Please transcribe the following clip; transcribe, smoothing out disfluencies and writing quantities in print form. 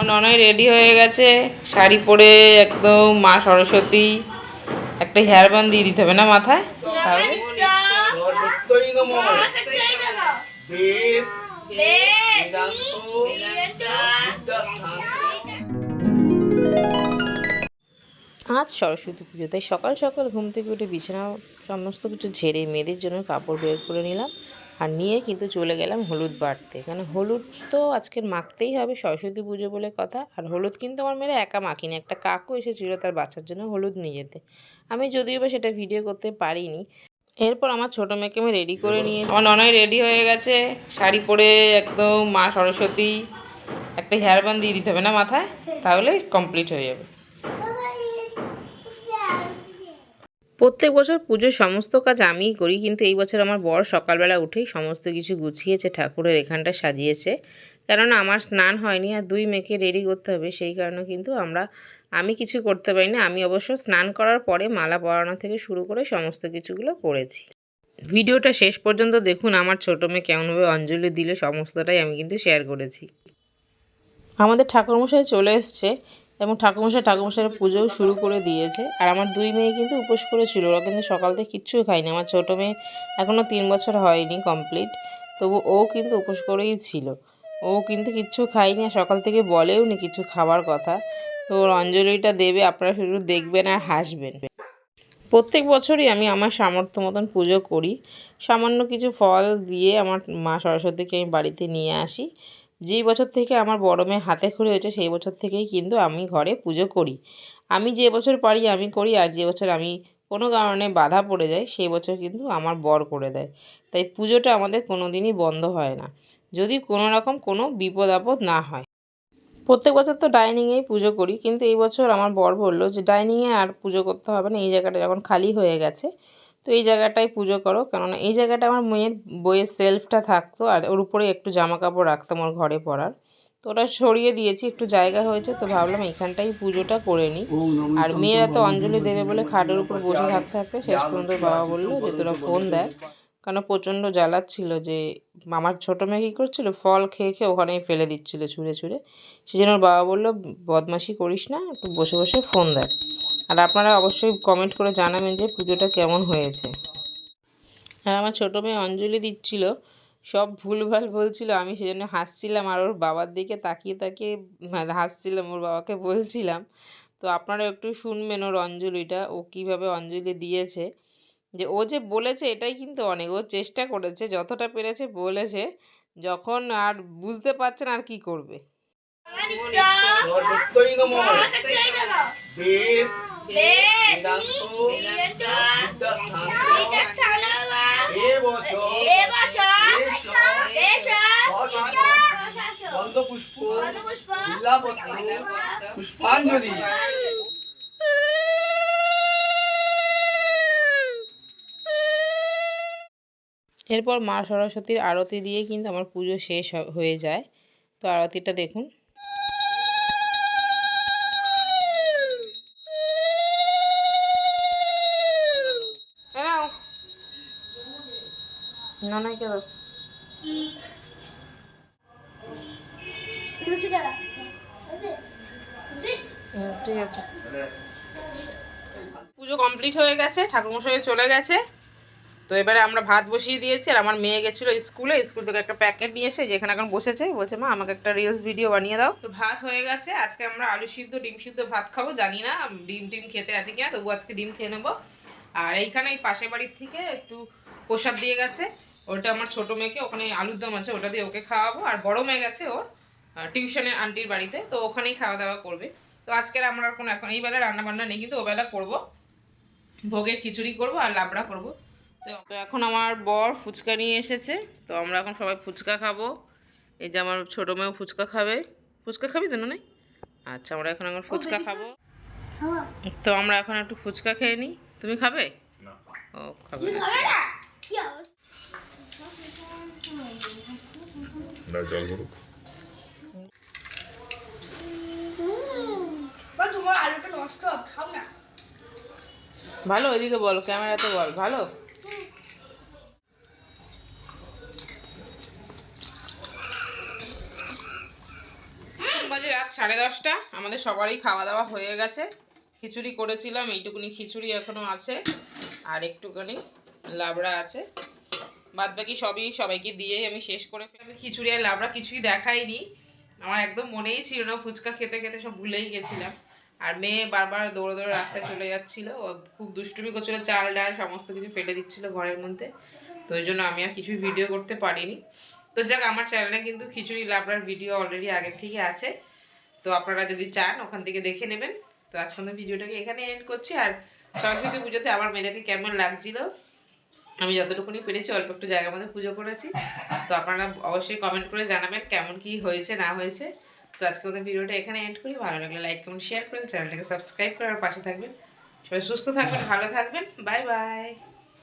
ননয় ready হয়ে গেছে, শাড়ি পরে একদম মা সরস্বতী। একটা হেয়ার ব্যান্ড দিয়ে দিতে হবে না মাথায়, তাহলে আজ সরস্বতী পুজো, তাই সকাল সকাল ঘুম থেকে উঠে বিছানা সমস্ত কিছু ঝেড়ে মেয়েদের জন্য কাপড় বের করে নিলাম। আর নিয়ে কিন্তু চলে গেলাম হলুদ বাটতে, কারণ হলুদ তো আজকের মাখতেই হবে, সরস্বতী পুজো বলে কথা। আর হলুদ কিন্তু আমার মেয়েরা একা মাখিনি, একটা কাকু এসেছিলো তার বাচ্চার জন্য হলুদ নিয়ে যেতে। আমি যদিও বা সেটা ভিডিও করতে পারিনি। এরপর আমার ছোটো মেয়েকে আমি রেডি করে নিয়ে, আমার ননয় রেডি হয়ে গেছে, শাড়ি পরে একদম মা সরস্বতী। একটা হেয়ার ব্যান্ড দিয়ে দিতে হবে না মাথায়, তাহলে কমপ্লিট হয়ে যাবে। প্রত্যেক বছর পুজোর সমস্ত কাজ আমিই করি, কিন্তু এই বছর আমার বর সকালবেলা উঠেই সমস্ত কিছু গুছিয়েছে, ঠাকুরের এখানটা সাজিয়েছে। কেননা আমার স্নান হয়নি আর দুই মেয়েকে রেডি করতে হবে, সেই কারণে কিন্তু আমি কিছু করতে পারি না। আমি অবশ্য স্নান করার পরে মালা পরানো থেকে শুরু করে সমস্ত কিছুগুলো করেছি। ভিডিওটা শেষ পর্যন্ত দেখুন, আমার ছোটো মেয়ে কেমনভাবে অঞ্জলি দিলে সমস্তটাই আমি কিন্তু শেয়ার করেছি। আমাদের ঠাকুরমশাই চলে এসছে এবং ঠাকুরমশাইয়ের পুজোও শুরু করে দিয়েছে। আর আমার দুই মেয়ে কিন্তু উপোস করেছিল, ওরা কিন্তু সকাল থেকে কিচ্ছু খায়নি। আমার ছোটো মেয়ে এখনও 3 বছর হয়নি কমপ্লিট, তবু ও কিন্তু উপোস করেই ছিল। ও কিন্তু কিচ্ছু খায়নি আর সকাল থেকে বলেও নি কিছু খাওয়ার কথা। তো ওর অঞ্জলিটা দেবে, আপনারা শুধু দেখবেন আর হাসবেন। প্রত্যেক বছরই আমি আমার সামর্থ্য মতন পুজো করি। সামান্য কিছু ফল দিয়ে আমার মা সরস্বতীকে আমি বাড়িতে নিয়ে আসি। যেই বছর থেকে আমার বড় মেয়ে হাতে খড়ি হয়েছে সেই বছর থেকেই কিন্তু আমি ঘরে পুজো করি। আমি যে বছর পারি আমি করি, আর যে বছর আমি কোনো কারণে বাধা পড়ে যায় সেই বছর কিন্তু আমার বর করে দেয়। তাই পুজোটা আমাদের কোনো দিনই বন্ধ হয় না, যদি কোনো রকম কোনো বিপদ আপদ না হয়। প্রত্যেক বছর তো ডাইনিংয়েই পুজো করি, কিন্তু এই বছর আমার বর বললো যে ডাইনিংয়ে আর পুজো করতে হবে না, এই জায়গাটা যখন খালি হয়ে গেছে তো এই জায়গাটায় পুজো করো। কেননা এই জায়গাটা আমার মেয়ের বইয়ের সেলফটা থাকতো আর ওর উপরে একটু জামা কাপড় রাখতাম ওর ঘরে পরার, তো ওটা সরিয়ে দিয়েছি, একটু জায়গা হয়েছে, তো ভাবলাম এখানটাই পুজোটা করে নিই। আর মেয়েরা তো অঞ্জলি দেবে বলে খাটের উপর বসে থাকতে থাকতে শেষ পর্যন্ত বাবা বললো যে তোরা ফোন দেখ, কেন প্রচণ্ড জ্বালাচ্ছিল। যে আমার ছোটো মেয়ে কী করছিল, ফল খেয়ে খেয়ে ওখানেই ফেলে দিচ্ছিলো ছুঁড়ে ছুঁড়ে। সেই জন্য ওর বাবা বললো বদমাশি করিস না, একটু বসে বসে ফোন দেখ। আর আপনারা অবশ্যই কমেন্ট করে জানাবেন যে পুজোটা কেমন হয়েছে। আর আমার ছোটো মেয়ে অঞ্জলি দিচ্ছিল, সব ভুলভাল বলছিল, আমি সেজন্য হাসছিলাম আর ওর বাবার দিকে তাকিয়ে তাকিয়ে হাসছিলাম, ওর বাবাকে বলছিলাম। তো আপনারা একটু শুনবেন ওর অঞ্জলিটা, ও কীভাবে অঞ্জলি দিয়েছে। যে ও যে বলেছে এটাই কিন্তু অনেক, ও চেষ্টা করেছে যতটা পেরেছে বলেছে, যখন আর বুঝতে পারছে না আর কি করবে। পুষ্পাঞ্জলি। এরপর মা সরস্বতীর আরতি দিয়ে কিন্তু আমার পুজো শেষ হয়ে যায়। তো আরতিটা দেখুন। ঠিক আছে, পুজো কমপ্লিট হয়ে গেছে, ঠাকুরমশাই চলে গেছে। তো এবারে আমরা ভাত বসিয়ে দিয়েছি, আর আমার মেয়ে গেছিলো স্কুল থেকে একটা প্যাকেট নিয়ে এসে যেখানে এখন বসেছে, বলছে মা আমাকে একটা রিলস ভিডিও বানিয়ে দাও। তো ভাত হয়ে গেছে, আজকে আমরা আলু সিদ্ধ ডিম সিদ্ধ ভাত খাবো, জানি না ডিম খেতে আছে কিনা, তবু আজকে ডিম খেয়ে নেবো। আর এইখানে এই পাশের বাড়ির থেকে একটু প্রসাদ দিয়ে গেছে, ওটা আমার ছোটো মেয়েকে, ওখানে আলুর দম আছে ওটা দিয়ে ওকে খাওয়াবো। আর বড়ো মেয়ে গেছে ওর টিউশনের আন্টির বাড়িতে, তো ওখানেই খাওয়া দাওয়া করবে। তো আজকের আমরা কোনো এখন এই বেলা রান্না বান্না নেই, কিন্তু ওবেলা করবো, ভোগের খিচুড়ি করবো আর লাবড়া করবো। তো এখন আমার বর ফুচকা নিয়ে এসেছে, তো আমরা এখন সবাই ফুচকা খাবো। এই যে আমার ছোটো মেয়েও ফুচকা খাবে। ফুচকা খাবি তো না? আচ্ছা, আমরা এখন ফুচকা খাবো। তো আমরা এখন একটু ফুচকা খেয়ে নিই। তুমি খাবে? ও খাবে ভালো, ওইদিকে বল, ক্যামেরাতে বল ভালো। বাজে রাত 10:30, আমাদের সবারই খাওয়া দাওয়া হয়ে গেছে। খিচুড়ি করেছিলাম, এইটুকুনি খিচুড়ি এখনও আছে, আর একটুখানি লাবড়া আছে। বাদ বাকি সবই সবাইকে দিয়েই আমি শেষ করে আমি খিচুড়ি আর লাবড়া কিছুই দেখাইনি, আমার একদম মনেই ছিল না। ফুচকা খেতে খেতে সব ভুলেই গেছিলাম। আর মেয়ে বারবার দৌড়ে দৌড়ে রাস্তায় চলে যাচ্ছিলো, ও খুব দুষ্টুমি করছিলো, চাল ডাল সমস্ত কিছু ফেলে দিচ্ছিলো ঘরের মধ্যে। তো ওই জন্য আমি আর কিছুই ভিডিও করতে পারিনি। তো যাক, আমার চ্যানেলে কিন্তু খিচুড়ি লাবড়ার ভিডিও অলরেডি আগের থেকে আছে, তো আপনারা যদি চান ওখান থেকে দেখে নেবেন। তো আজকে ভিডিওটাকে এখানে এন্ড করছি। আর সরস্বতী পুজোতে আমার মেয়েদেরকে কেমন লাগছিল, আমি যতটুকুনি পেরেছি অল্প একটু জায়গার মধ্যে পুজো করেছি। তো আপনারা অবশ্যই কমেন্ট করে জানাবেন কেমন কি হয়েছে না হয়েছে। তো আজকে আমাদের ভিডিওটা এখানে এন্ড করি। ভালো লাগলে লাইক কমেন্ট শেয়ার করেন, চ্যানেলটাকে সাবস্ক্রাইব করার পাশে থাকবেন। সবাই সুস্থ থাকবেন, ভালো থাকবেন, বাই বাই।